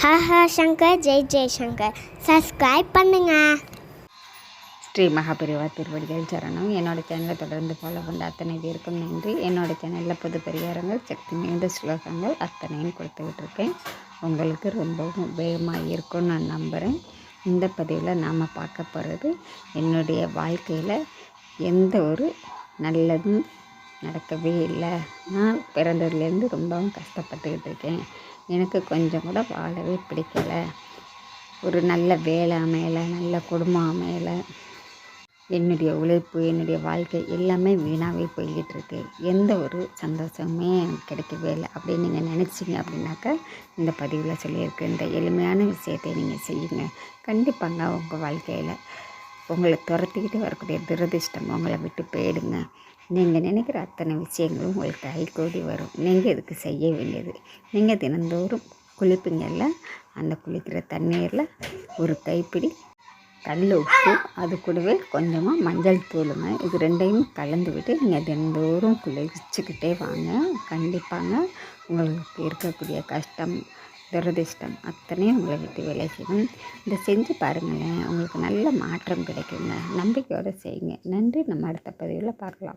Haha Shankar Jai Shankar subscribe பண்ணுங்க. ஸ்ரீ மகாபெரிவா திருவடிகள் சரணம். என்னோடய சேனலை தொடர்ந்து ஃபாலோ பண்ண அத்தனை பேருக்கும் நன்றி. என்னோடய சேனலில் புது பரிகாரங்கள், சக்தி மிகுந்த ஸ்லோகங்கள் அத்தனையும் கொடுத்துக்கிட்டு இருக்கேன். உங்களுக்கு ரொம்பவும் உபயோகமாக இருக்கும்னு நான் நம்புகிறேன். இந்த பதிவில் நாம் பார்க்க போகிறது, என்னுடைய வாழ்க்கையில் எந்த ஒரு நல்லதும் நடக்கவே இல்லை. நான் பிறந்ததுலேருந்து ரொம்பவும் கஷ்டப்பட்டுக்கிட்டு இருக்கேன். எனக்கு கொஞ்சம் கூட வாழவே பிடிக்கலை. ஒரு நல்ல வேலை அமையலை, நல்ல குடும்பம் அமையலை. என்னுடைய உழைப்பு, என்னுடைய வாழ்க்கை எல்லாமே வீணாகவே போய்கிட்டு இருக்கு. எந்த ஒரு சந்தோஷமே எனக்கு கிடைக்கவே இல்லை அப்படின்னு நீங்கள் நினச்சிங்க அப்படின்னாக்கா, இந்த பதிவில் சொல்லியிருக்க இந்த எளிமையான விஷயத்தை நீங்கள் செய்யுங்க. கண்டிப்பாங்க உங்கள் வாழ்க்கையில் உங்களை துரத்திக்கிட்டு வரக்கூடிய துரதிர்ஷ்டம் உங்களை விட்டு போயிடுங்க. நீங்கள் நினைக்கிற அத்தனை விஷயங்களும் உங்களுக்கு கைகூடி வரும். நீங்கள் இதுக்கு செய்ய வேண்டியது, நீங்கள் தினந்தோறும் குளிப்பீங்கல்ல, அந்த குளிக்கிற தண்ணீரில் ஒரு கைப்பிடி கல் உப்பு, அது கூடவே கொஞ்சமாக மஞ்சள் தூளுங்க, இது ரெண்டையும் கலந்து விட்டு நீங்கள் தினந்தோறும் குளிச்சுக்கிட்டே வாங்க. கண்டிப்பாங்க உங்களுக்கு இருக்கக்கூடிய கஷ்டம், துரதிர்ஷ்டம் அத்தனையும் உங்களை விட்டு விலகிடும். இதை செஞ்சு பாருங்களேன், உங்களுக்கு நல்ல மாற்றம் கிடைக்குங்க. நம்பிக்கையோடு செய்யுங்க. நன்றி. நம்ம அடுத்த பதிவில் பார்க்கலாம்.